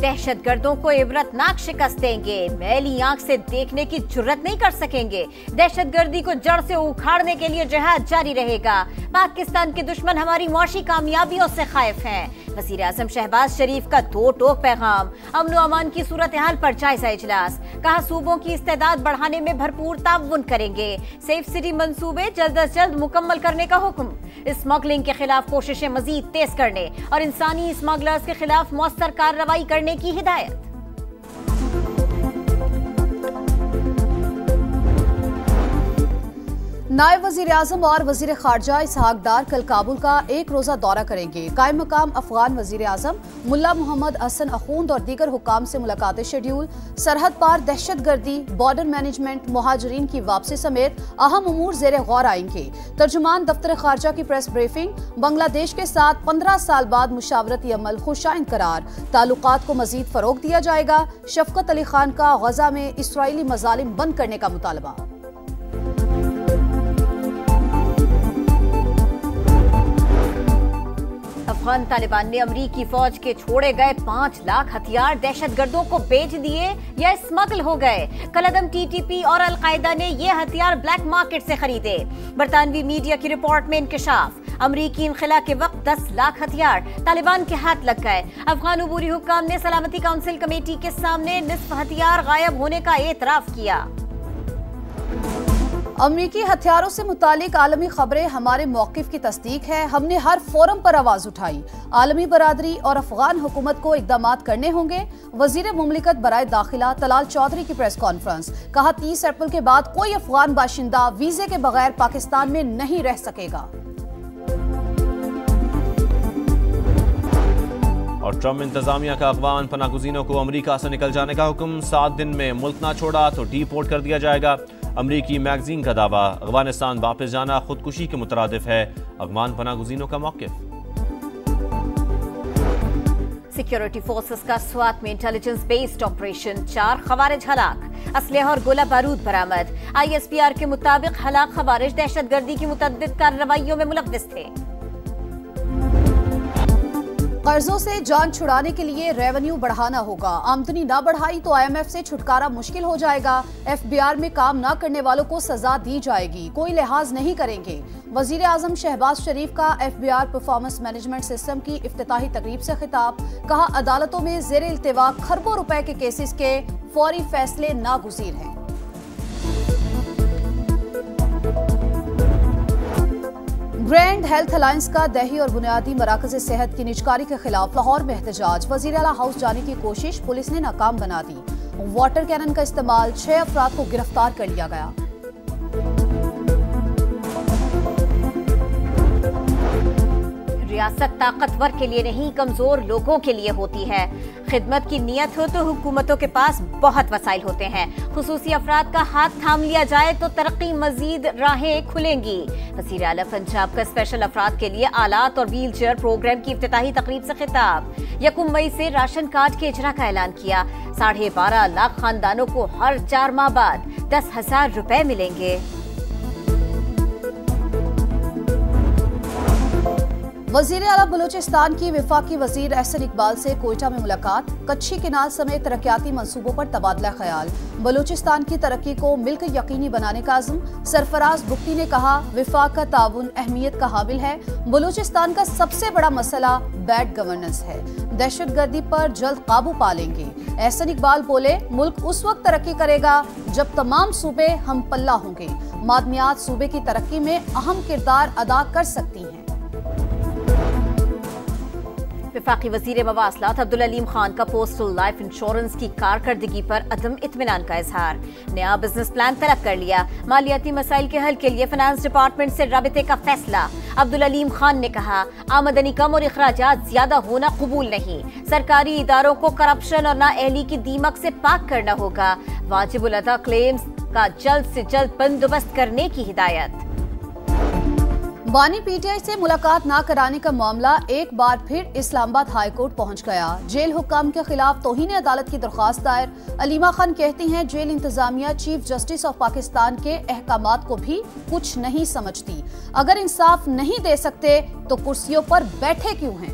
दहशतगर्दों को इबरतनाक शिकस्त देंगे, मैली आंख से देखने की जुर्रत नहीं कर सकेंगे। दहशतगर्दी को जड़ से उखाड़ने के लिए जिहाद जारी रहेगा। पाकिस्तान के दुश्मन हमारी मुआशी कामयाबियों से खौफ हैं। वजीर आजम शहबाज शरीफ का दो टोक पैगाम। अमन व अमान की सूरत हाल पर जायजा इजलास। कहा सूबों की इस्तेदाद बढ़ाने में भरपूर ताउन करेंगे। सेफ सिटी मंसूबे जल्द अज जल्द मुकम्मल करने का हुक्म। स्मगलिंग के खिलाफ कोशिशें मजीद तेज करने और इंसानी स्मगलर्स के खिलाफ मौसर कार्रवाई करने की हिदायत। नायब वजीर आजम और वजीर खारजा इसहाक डार कल काबुल का एक रोजा दौरा करेंगे। कायम मकाम अफगान वजीर आजम मुल्ला मोहम्मद हसन अखूंद और दीगर हुकाम से मुलाकातें शेड्यूल। सरहद पार दहशतगर्दी, बॉर्डर मैनेजमेंट, मुहाजिरीन की वापसी समेत अहम उमूर जेर गौर आएंगे। तर्जुमान दफ्तर खारजा की प्रेस ब्रीफिंग। बांग्लादेश के साथ 15 साल बाद मुशावरती अमल खुशाइंद करार। ताल्लुकात को मजीद फरोग दिया जाएगा। शफकत अली खान का गजा में इसराइली मजालिम बंद करने का मुतालबा। अफगान तालिबान ने अमरीकी फौज के छोड़े गए 5 लाख हथियार दहशतगर्दों को बेच दिए या स्मगल हो गए। कलअदम टीटीपी और अलकायदा ने ये हथियार ब्लैक मार्केट से खरीदे। बरतानवी मीडिया की रिपोर्ट में इंकशाफ। अमरीकी इनखला के वक्त 10 लाख हथियार तालिबान के हाथ लग गए। अफगान अबूरी हुक्काम ने सलामती काउंसिल कमेटी के सामने निस्फ हथियार गायब होने का एतराफ किया। अमरीकी हथियारों से मुतालिक आलमी खबरें हमारे मौक़िफ़ की तस्दीक है। हमने हर फोरम पर आवाज़ उठाई। आलमी बरादरी और अफगान हुकूमत को इक़दामात करने होंगे। वज़ीर मुमलिकत बराए दाखिला तलाल चौधरी की प्रेस कॉन्फ्रेंस। कहा 30 अप्रैल के बाद कोई अफगान बाशिंदा वीज़े के बगैर पाकिस्तान में नहीं रह सकेगा। और ट्रम्प इंतजामिया का अफगान पनागुज़ीनों को अमरीका से निकल जाने का हुक्म। 7 दिन में मुल्क ना छोड़ा तो डिपोर्ट कर दिया जाएगा। अमरीकी मैगजीन का दावा, अफगानिस्तान वापस जाना खुदकुशी के मुतरादिफ है। अफगान पनागुज़ीनों का मौक़िफ़। सिक्योरिटी फोर्सेस का स्वात में इंटेलिजेंस बेस्ड ऑपरेशन, 4 खवारिज हलाक। असलहा और गोला बारूद बरामद। ISPR के मुताबिक हलाक खवारिज दहशतगर्दी की मुतअद्दिद कार्रवाइयों में मुलव्विस थे। कर्जों से जान छुड़ाने के लिए रेवेन्यू बढ़ाना होगा। आमदनी ना बढ़ाई तो IMF से छुटकारा मुश्किल हो जाएगा। FBR में काम ना करने वालों को सजा दी जाएगी, कोई लिहाज नहीं करेंगे। वजीर आजम शहबाज शरीफ का FBR परफॉर्मेंस मैनेजमेंट सिस्टम की इफ्तिताही तकरीब से खिताब। कहा अदालतों में जेर इल्तिवा खरबों रुपए के केसेस के फौरी फैसले नागुज़ीर हैं। ग्रैंड हेल्थ अलायंस का दही और बुनियादी मराकज़ सेहत की निजकारी के खिलाफ लाहौर में एहतजाज। वज़ीर आला हाउस जाने की कोशिश पुलिस ने नाकाम बना दी। वाटर कैनन का इस्तेमाल, 6 अफराद को गिरफ्तार कर लिया गया। रियासत ताकतवर के लिए नहीं, कमजोर लोगों के लिए होती है। खिदमत की नीयत हो तो हुकूमतों के पास बहुत वसाइल होते हैं। खुसूसी अफराद का हाथ थाम लिया जाए तो तरक्की मजीद राहें खुलेंगी। वज़ीर आला पंजाब का स्पेशल अफराद के लिए आलात और व्हील चेयर प्रोग्राम की इफ्तिताही तकरीब से खिताब। 1 मई से राशन कार्ड के इजरा का ऐलान किया। 12.5 लाख खानदानों को हर 4 माह बाद 10,000 रुपए मिलेंगे। वज़ीर आला बलूचिस्तान की वफाकी वज़ीर एहसन इकबाल से कोयटा में मुलाकात। कच्छी किनाल समेत तरक्याती मंसूबों पर तबादला ख्याल। बलूचिस्तान की तरक्की को मिलकर यकीनी बनाने का अज़्म। सरफराज बुख्ती ने कहा वफाक का ताउन अहमियत का हामिल है। बलूचिस्तान का सबसे बड़ा मसला बैड गवर्नेंस है। दहशतगर्दी पर जल्द काबू पा लेंगे। एहसन इकबाल बोले मुल्क उस वक्त तरक्की करेगा जब तमाम सूबे हम पल्ला होंगे। मादनियात सूबे की तरक्की में अहम किरदार अदा कर सकती हैं। वफाकी वजीर मवासलात अब्दुल अलीम खान का पोस्टल लाइफ इंश्योरेंस की कारकर्दगी पर अदम इत्मीनान का इजहार। नया बिजनेस प्लान तलब कर लिया। मालियाती मसाइल के हल के लिए फाइनेंस डिपार्टमेंट से राबिते का फैसला। अब्दुल अलीम खान ने कहा आमदनी कम और अखराजात ज्यादा होना कबूल नहीं। सरकारी इदारों को करप्शन और नाअहली की दीमक से पाक करना होगा। वाजिबुल अदा क्लेम्स का जल्द से जल्द बंदोबस्त करने की हिदायत। बानी PTI से मुलाकात न कराने का मामला एक बार फिर इस्लामाबाद हाई कोर्ट पहुंच गया। जेल हुक्काम के खिलाफ तौहीन अदालत की दरख्वास्त दायर। अलीमा खान कहती हैं जेल इंतजामिया चीफ जस्टिस ऑफ पाकिस्तान के अहकामात को भी कुछ नहीं समझती। अगर इंसाफ नहीं दे सकते तो कुर्सियों पर बैठे क्यों हैं।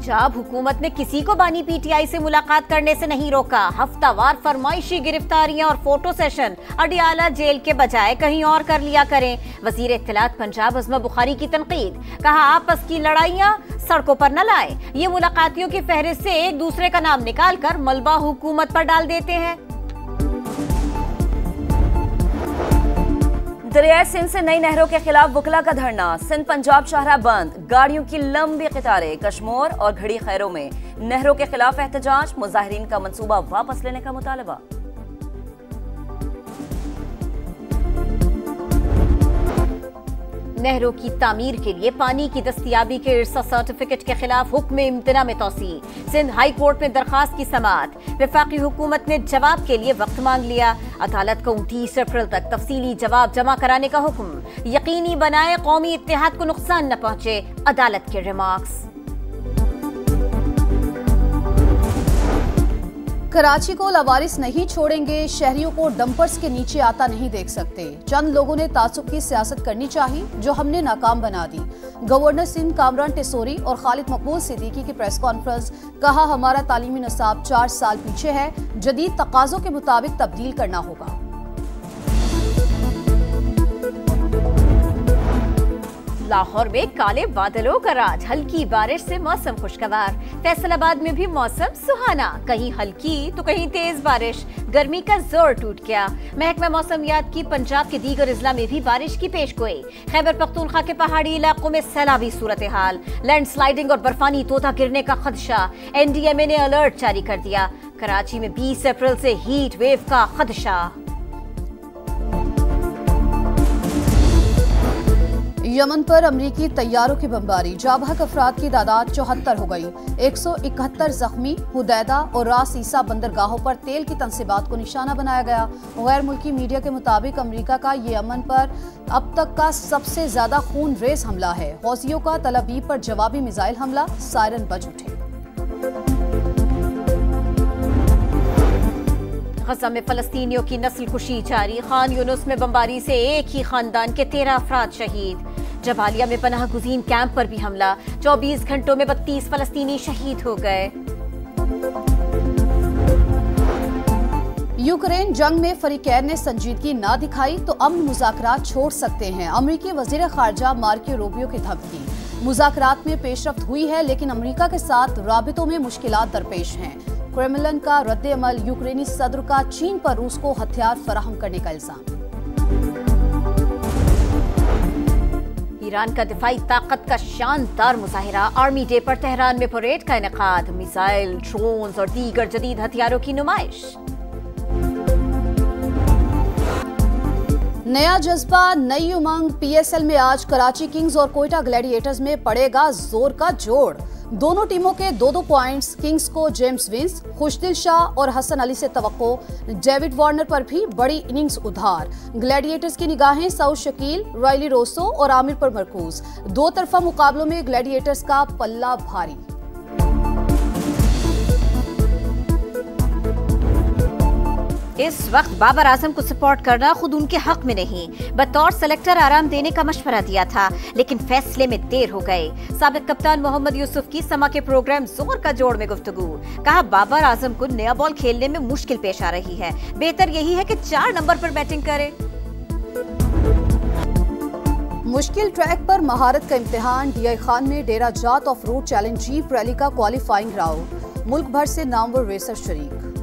पंजाब हुकूमत ने किसी को बानी पीटीआई से मुलाकात करने से नहीं रोका। हफ्तावार फरमाइशी गिरफ्तारियां और फोटो सेशन अडियाला जेल के बजाय कहीं और कर लिया करें। वजीर इत्तलात पंजाब अज़मा बुखारी की तनकीद, कहा आपस की लड़ाइयां सड़कों पर न लाएं। ये मुलाकातियों की फहरिस्त से एक दूसरे का नाम निकालकर मलबा हुकूमत पर डाल देते हैं। दरियाए सिंध से नई नहरों के खिलाफ वकला का धरना। सिंध पंजाब शाहराह बंद, गाड़ियों की लंबी कतारें। कशमोर और घड़ी खैरों में नहरों के खिलाफ एहतजाज, मुजाहिरीन का मंसूबा वापस लेने का मुतालबा। नहरों की तामीर के लिए पानी की दस्तियाबी के इरसा सर्टिफिकेट के खिलाफ हुक्म इम्तना में तौसी। सिंध हाई कोर्ट में दरखास्त की समाअत। वफाकी हुकूमत ने जवाब के लिए वक्त मांग लिया। अदालत को 29 अप्रैल तक तफसीली जवाब जमा कराने का हुक्म। यकीनी बनाए कौमी इत्तेहाद को नुकसान न पहुंचे, अदालत के रिमार्क्स। कराची को लवारिस नहीं छोड़ेंगे, शहरियों को डंपर्स के नीचे आता नहीं देख सकते। चंद लोगों ने तासुब की सियासत करनी चाहिए जो हमने नाकाम बना दी। गवर्नर सिंध कामरान टेसोरी और खालिद मकबूल सिद्दीकी की प्रेस कॉन्फ्रेंस, कहा हमारा तालीमी निसाब 4 साल पीछे है, जदीद तकाजों के मुताबिक तब्दील करना होगा। लाहौर में काले बादलों का राज, हल्की बारिश से मौसम खुशगवार। फैसलाबाद में भी मौसम सुहाना, कहीं हल्की तो कहीं तेज बारिश। गर्मी का जोर टूट गया। महकमा मौसमियात की पंजाब के दीगर अजला में भी बारिश की पेशगोई। खैबर पख्तूनख्वा के पहाड़ी इलाकों में सैलाबी सूरत हाल, लैंडस्लाइडिंग और बर्फानी तोता गिरने का खदशा। एनडीएमए ने अलर्ट जारी कर दिया। कराची में 20 अप्रैल से हीट वेव का खदशा। यमन पर अमरीकी तैयारों की बमबारी, जाबहक अफराद की तादाद 74 हो गई। 171 जख्मी। हुदैदा और रास ईसा बंदरगाहों पर तेल की तनसीबात को निशाना बनाया गया। गैर मुल्की मीडिया के मुताबिक अमरीका का ये यमन पर अब तक का सबसे ज्यादा खून रेज हमला है। हौसियों का तल अवीव पर जवाबी मिसाइल हमला, सायरन बज उठे। गजा में फलस्तीनियों की नस्ल कुशी जारी। खान यूनुस में बमबारी से एक ही खानदान के 13 अफराद शहीद। जबालिया में पनाह गुज़ीन कैंप पर भी हमला। 24 घंटों में 32 फलस्तीनी शहीद हो गए। यूक्रेन जंग में फरीकैन ने संजीदगी ना दिखाई तो अमन मुज़ाकरात छोड़ सकते हैं। अमरीकी वज़ीर ख़ारजा मार्को रूबियो की धमकी। मुज़ाकरात में पेशरफ्त हुई है लेकिन अमरीका के साथ राबितों में मुश्किलात दरपेश हैं। क्रेमलिन का रद्द-ए-अमल, यूक्रेनी सदर का चीन पर रूस को हथियार फराहम करने का इल्जाम। ईरान का दिफाई ताकत का शानदार मुजाहिरा। आर्मी डे पर तेहरान में परेड का इनेकाद। मिसाइल, ड्रोन्स और दीगर जदीद हथियारों की नुमाइश। नया जज्बा, नई उमंग। पीएसएल में आज कराची किंग्स और कोयटा ग्लैडिएटर्स में पड़ेगा जोर का जोड़। दोनों टीमों के 2-2 पॉइंट्स। किंग्स को जेम्स विंस, खुशदिल शाह और हसन अली से तवक्को। डेविड वार्नर पर भी बड़ी इनिंग्स उधार। ग्लैडिएटर्स की निगाहें सऊद शकील, रॉयली रोसो और आमिर पर मरकूज। 2 तरफा मुकाबलों में ग्लैडिएटर्स का पल्ला भारी। इस वक्त बाबर आजम को सपोर्ट करना खुद उनके हक में नहीं, बतौर सेलेक्टर आराम देने का मशवरा दिया था, लेकिन फैसले में देर हो गए। साबिक कप्तान मोहम्मद यूसुफ की समा के प्रोग्राम जोर का जोड़ में गुफ्तगू। कहा बाबर आजम को नया बॉल खेलने में मुश्किल पेश आ रही है, बेहतर यही है कि 4 नंबर पर बैटिंग करे। मुश्किल ट्रैक पर महारत का इम्तिहान। डीआई खान में डेरा जात of road challenge jeep rally का क्वालिफाइंग राउंड। मुल्क भर से नामवर रेसर शरीक।